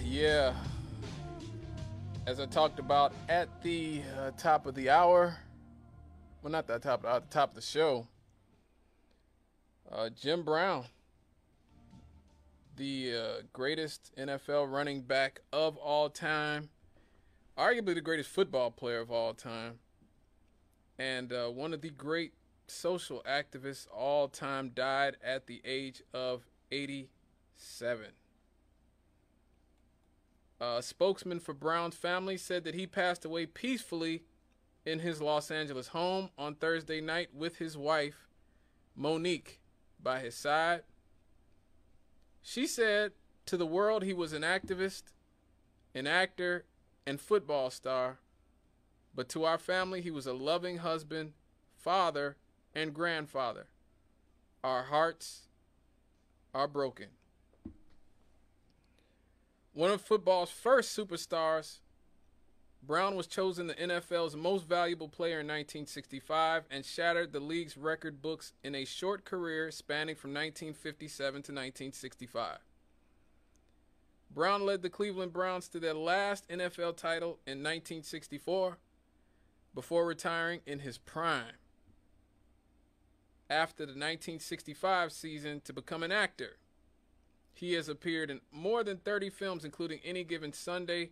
Yeah, as I talked about at the top of the hour, well, not the top, the top of the show, Jim Brown, the greatest NFL running back of all time, arguably the greatest football player of all time, and one of the great social activists all time, died at the age of 87. A spokesman for Brown's family said that he passed away peacefully in his Los Angeles home on Thursday night with his wife, Monique, by his side. She said to the world he was an activist, an actor, and football star, but to our family he was a loving husband, father, and grandfather. Our hearts are broken. One of football's first superstars, Brown was chosen the NFL's most valuable player in 1965 and shattered the league's record books in a short career spanning from 1957 to 1965. Brown led the Cleveland Browns to their last NFL title in 1964 before retiring in his prime after the 1965 season to become an actor. He has appeared in more than 30 films, including Any Given Sunday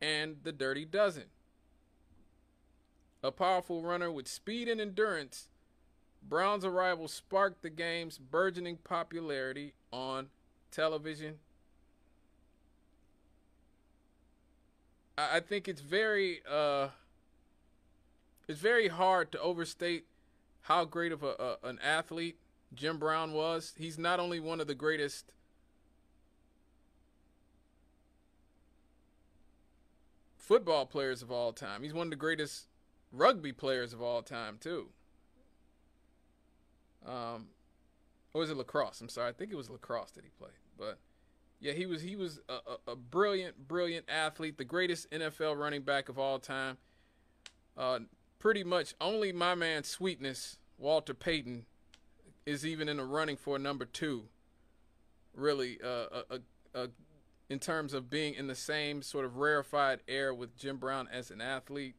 and The Dirty Dozen. A powerful runner with speed and endurance, Brown's arrival sparked the game's burgeoning popularity on television. I think it's very hard to overstate how great of an athlete Jim Brown was. He's not only one of the greatest football players of all time, he's one of the greatest rugby players of all time too. Or was it lacrosse? I'm sorry, I think it was lacrosse that he played. But yeah, he was a brilliant athlete, the greatest NFL running back of all time. Pretty much only my man Sweetness, Walter Payton, is even in the running for number 2. Really, in terms of being in the same sort of rarefied air with Jim Brown as an athlete.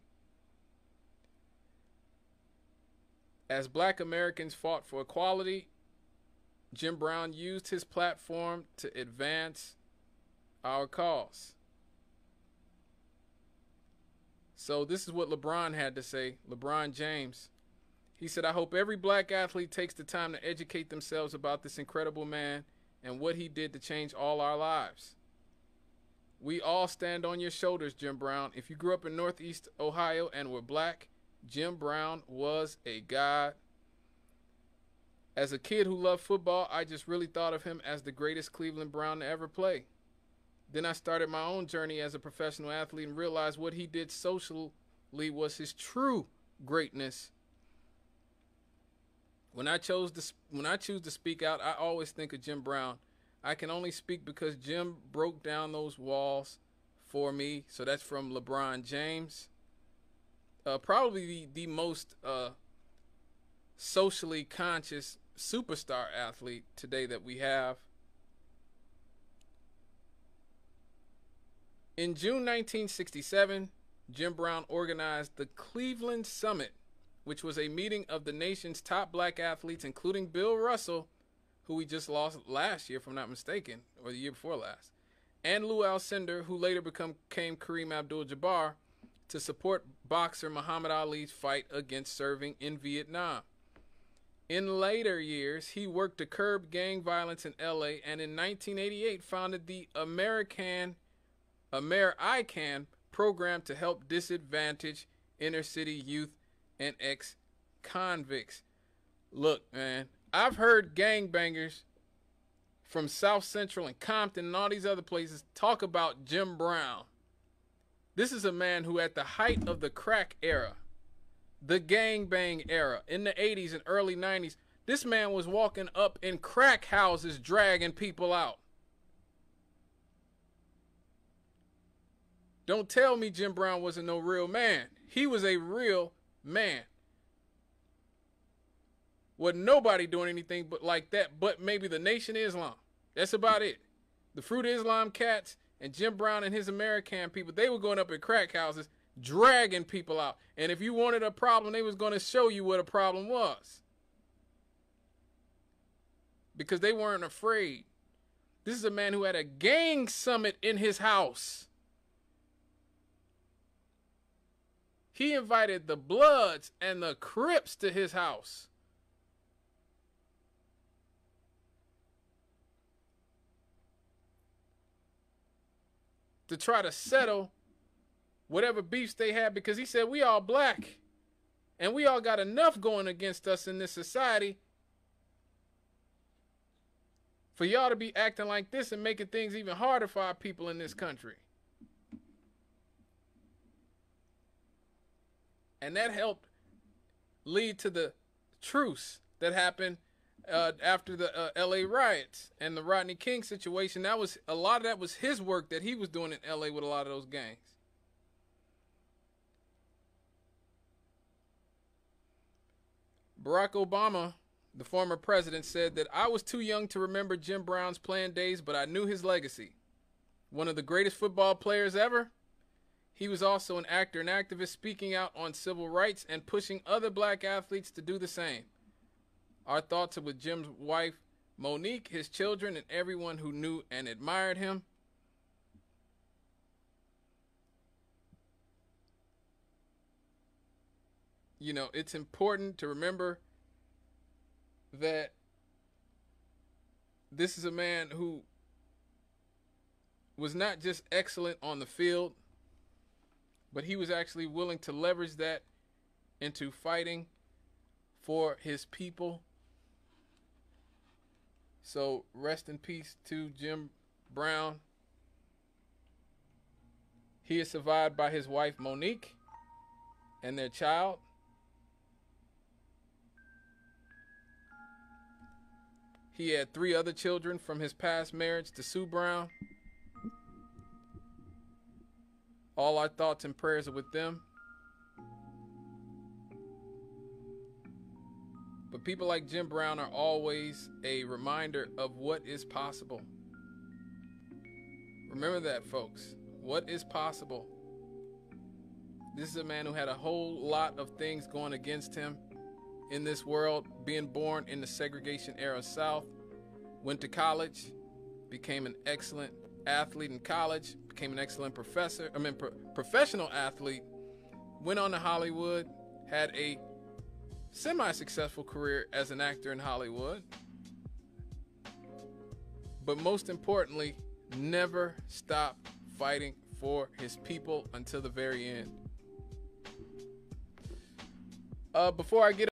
As black Americans fought for equality, Jim Brown used his platform to advance our cause. So this is what LeBron had to say, LeBron James. He said, "I hope every black athlete takes the time to educate themselves about this incredible man and what he did to change all our lives. We all stand on your shoulders, Jim Brown. If you grew up in Northeast Ohio and were black, Jim Brown was a god. As a kid who loved football, I just really thought of him as the greatest Cleveland Brown to ever play. Then I started my own journey as a professional athlete and realized what he did socially was his true greatness. When I choose to speak out, I always think of Jim Brown. I can only speak because Jim broke down those walls for me." So that's from LeBron James. Probably the most socially conscious superstar athlete today that we have. In June 1967, Jim Brown organized the Cleveland Summit, which was a meeting of the nation's top black athletes, including Bill Russell, who we just lost last year, if I'm not mistaken, or the year before last, and Lou Alcindor, who later became Kareem Abdul-Jabbar, to support boxer Muhammad Ali's fight against serving in Vietnam. In later years, he worked to curb gang violence in LA, and in 1988 founded the AmeriICAN program to help disadvantaged inner-city youth and ex-convicts. Look, man, I've heard gangbangers from South Central and Compton and all these other places talk about Jim Brown. This is a man who, at the height of the crack era, the gangbang era, in the 80s and early 90s, this man was walking up in crack houses dragging people out. Don't tell me Jim Brown wasn't no real man. He was a real man. Wasn't nobody doing anything but like that, but maybe the Nation of Islam. That's about it. The Fruit of Islam cats And Jim Brown and his American people, they were going up in crack houses, dragging people out. And if you wanted a problem, they was going to show you what a problem was. Because they weren't afraid. This is a man who had a gang summit in his house. He invited the Bloods and the Crips to his house. To try to settle whatever beefs they had, because he said, we all black and we all got enough going against us in this society for y'all to be acting like this and making things even harder for our people in this country. And that helped lead to the truce that happened after the LA riots and the Rodney King situation. That was a lot of that was his work that he was doing in LA with a lot of those gangs. Barack Obama, the former president, said that I was too young to remember Jim Brown's playing days, but I knew his legacy. One of the greatest football players ever. He was also an actor and activist, speaking out on civil rights and pushing other black athletes to do the same. Our thoughts are with Jim's wife, Monique, his children, and everyone who knew and admired him. You know, it's important to remember that this is a man who was not just excellent on the field, but he was actually willing to leverage that into fighting for his people. So rest in peace to Jim Brown. He is survived by his wife Monique and their child. He had 3 other children from his past marriage to Sue Brown. All our thoughts and prayers are with them. But people like Jim Brown are always a reminder of what is possible. Remember that, folks. What is possible? This is a man who had a whole lot of things going against him in this world, being born in the segregation era South, went to college, became an excellent athlete in college, became an excellent professional athlete, went on to Hollywood, had a semi-successful career as an actor in Hollywood, but most importantly, never stopped fighting for his people until the very end. Before I get